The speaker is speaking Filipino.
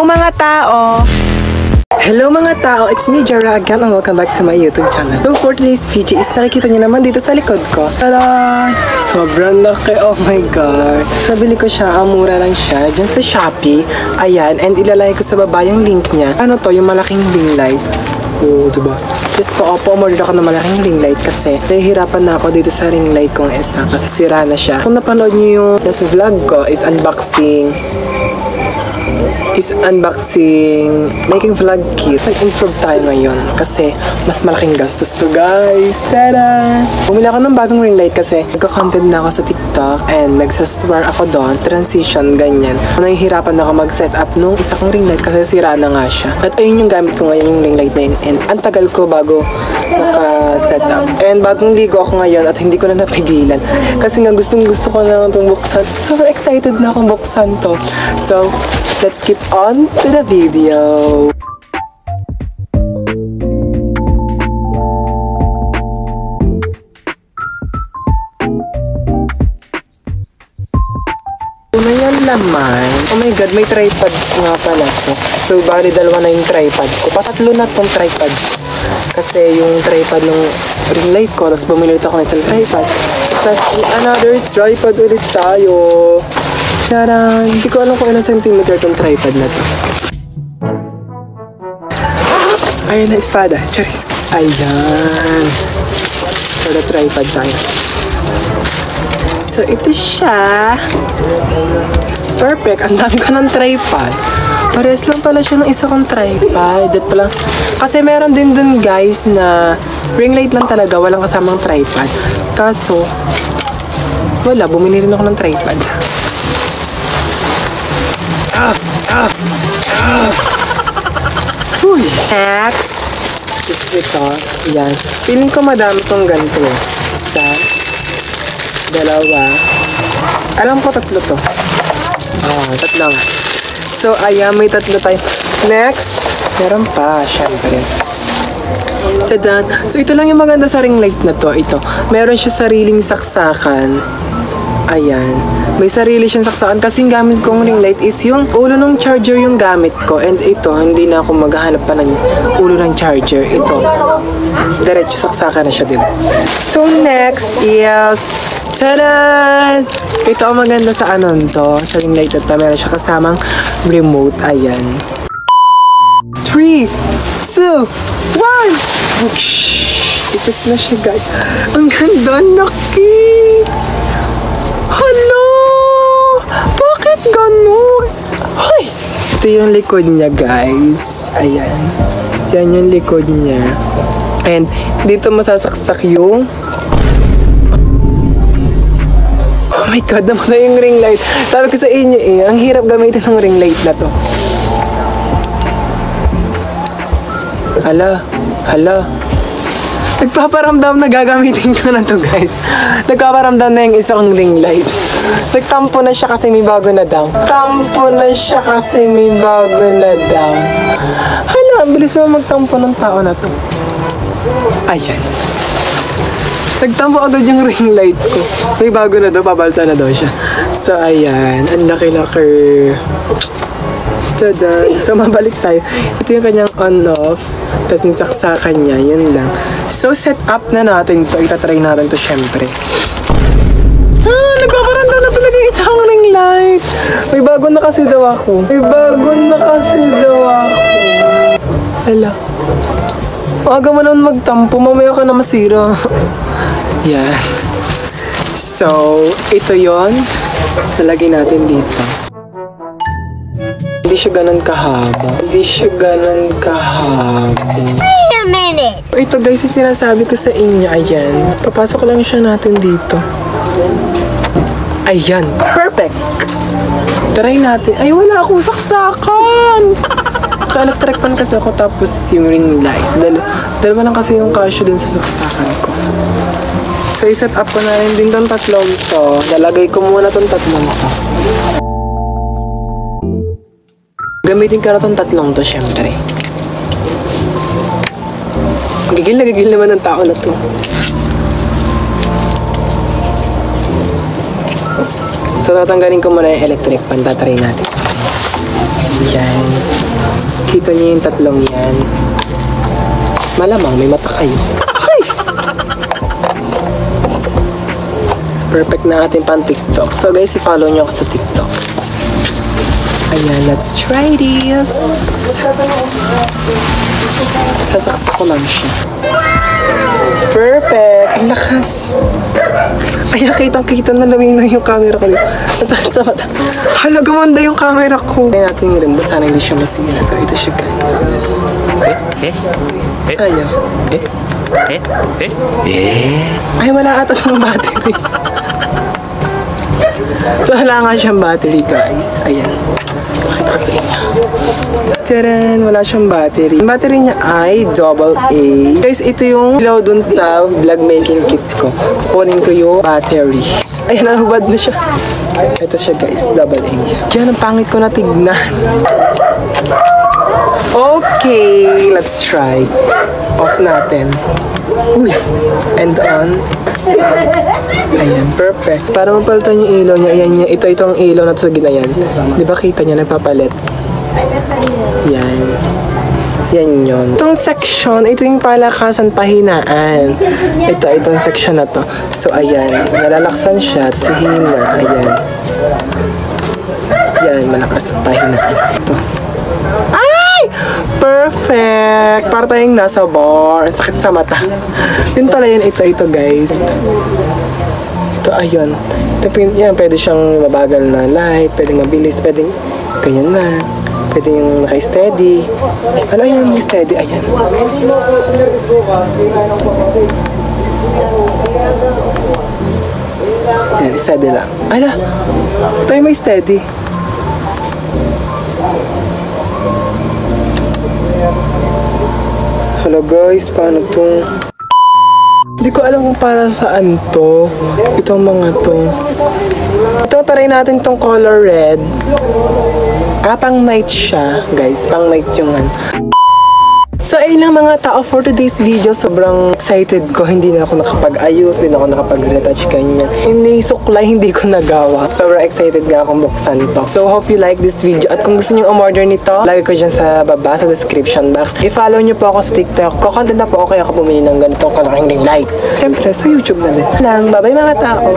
Hello mga tao! Hello mga tao, it's me Jara again and welcome back to my YouTube channel. So for today's video is nakikita niyo naman dito sa likod ko. Tada! Sobrang laki, oh my god. Nabili ko siya, ang mura lang siya, dyan sa Shopee. Ayan, and ilalagay ko sa baba yung link niya. Ano to, yung malaking ring light. Oo, diba? Just po, umorder ako ng malaking ring light kasi nahihirapan na ako dito sa ring light kong isa kasi sira na siya. Kung napanood niyo yung last vlog ko is unboxing making vlog kit. Nag-improve tayo ngayon kasi mas malaking gastos to guys. Tada! Bumili ako ng bagong ring light kasi nagka-content na ako sa TikTok and nagsaswear ako doon, transition, ganyan. Nahihirapan ako mag-set up nung isa kong ring light kasi sira na nga siya. At ayun yung gamit ko ngayon, yung ring light na yun. And ang tagal ko bago maka-set up. And bagong ligo ako ngayon at hindi ko na napigilan. Kasi nga gusto ko na itong buksan. Super excited na akong buksan to. So, let's skip on to the video. Una yung laman. Oh my god, may tripod nga pala ko. So, bali dalawa na yung tripod ko. Patatlo na tong tripod ko. Kasi yung tripod ng ring light ko, tapos bumili ako ng isang tripod. Tapos another tripod ulit tayo. Tara! Hindi ko alam kung ilang centimeter tong tripod na to. Ayan na, espada. Charis! Ayan! So, na tripod tayo. So, ito siya. Perfect. Ang dami ko ng tripod. Pares lang pala siya ng isa kong tripod. That pala. Kasi meron din dun guys na ring light lang talaga. Walang kasamang tripod. Kaso, wala. Bumili rin ako ng tripod. Uy! Next! Ito. Yan. Feeling ko madami tong ganito. Isa. Dalawa. Alam ko tatlo to. Tatlo nga. So, ayan. May tatlo tayo. Next! Meron pa. Siyempre. Tadan! So, ito lang yung maganda sa ring light na to. Ito. Meron siya sariling saksakan. Ayan. May sarili siyang saksakan kasi yung gamit kong ring light is yung ulo ng charger yung gamit ko. And ito, hindi na ako maghahanap pa ng ulo ng charger. Ito. Diretso saksakan na siya din. So, next is tada! Ito ang maganda sa anon to. Sa ring light na to. Meron siya kasamang remote. Ayan. 3, 2, 1! Ipis na siya guys. Ang ganda, naki! Hello! Bakit ganun? Hoy! Ito yung likod niya, guys. Ayan. Yan yung likod niya. And dito masasaksak yung... Oh my God, naman na yung ring light. Sabi ko sa inyo ang hirap gamitin ng ring light na to. Hala. Nagpaparamdam na gagamitin ko na to guys. Nagpaparamdam na yung isa kong ring light. Nagtampo na siya kasi may bago na daw. Hala, ang bilis naman magtampo ng tao na to. Ayan. Nagtampo agad yung ring light ko. May bago na daw, pabalta na daw siya. So ayan, ang laki-laki. Tada! So, mabalik tayo. Ito yung kanyang on-off. Tapos yung saksakan niya. Yun lang. So, set up na natin to. Itatry natin to syempre. Nagpaparanda na talaga yung isang ring light. May bago na kasi daw ako. Hala. Aga mo naman magtampo. Mamaya ka na masira. Yan. So, ito yon. Talagay natin dito. Hindi siya ganun kahaba. Wait a minute! Ito guys, yung sinasabi ko sa inyo. Ayan. Papasok lang siya natin dito. Ayan. Perfect! Try natin. Ay, wala akong saksakan! Ka-electric pan kasi ako tapos yung ring light. Dalawa lang kasi yung kasyo din sa saksakan ko. So, i-set up ko na rin din tong tatlong to. Lalagay ko muna tong tatlong to. Gamitin ka na itong tatlong to, syempre. Gigil naman ng tao na to. So, tatanggalin ko muna yung electric pan. Tatry natin. Yan. Kita niyo yung tatlong yan. Malamang may mata kayo. Ay! Perfect na ating pan TikTok. So guys, i-follow nyo ako sa TikTok. Ayan, let's try this. Sasaksak ko lang siya. Perfect! Ang lakas! Ayan, kitang-kita na lamig na yung camera ko. Nasakit sa mata. Hala, gumanda yung camera ko. Ayan natin yung remote. Sana hindi siya masira. Ito siya, guys. Ayaw. Ay, wala ata ng battery. So, wala nga siyang battery, guys. Ayan. Pakita ko sa inyo. Tcharan! Wala siyang battery. Ang battery niya ay AA. Guys, ito yung ilaw dun sa vlog making kit ko. Kukunin ko yung battery. Ayan, nahubad na siya. Ito siya, guys. AA. Yan, ang pangit ko na tignan. Okay, let's try. Off natin. Uy, and on. Ayan, perfect. Para mapalitan yung ilaw niya, ayan, itong ilaw na ito sa ginayan. Di ba kita niya, nagpapalit? Yan. Yan yun. Itong section, ito yung palakasan pahinaan. Itong section na to. So, ayan, nalalaksan siya at si hina, ayan. Yan, malakas ang pahinaan. Ito. Ay! Perfect! Para tayong nasa bar. Sakit sa mata. Yun pala yun. Ito guys. Ito, ayun. Ito, yan, pwede siyang mabagal na light. Pwede mabilis. Pwede ganyan na. Pwede yung naka-steady. Ano yung steady? Ayan. Yan, steady lang. Ala! Ito yung may steady. Hello guys, paano to? Hindi ko alam kung para saan to. Itong mga to. Ito, try natin tong color red. Pang night siya, guys. Pang night yung So, ayun lang mga tao for today's video. Sobrang excited ko. Hindi na ako nakapag-ayos. Hindi na ako nakapag-retouch ganyan. Hindi suklay, hindi ko nagawa. Sobrang excited nga akong buksan to. So, hope you like this video. At kung gusto nyo umorder nito, lagay ko dyan sa baba, sa description box. I-follow nyo po ako sa TikTok. Kukontent na po ako kaya ako bumili ng ganitong kalaking ring light. Siyempre, sa YouTube na din. Bye-bye mga tao.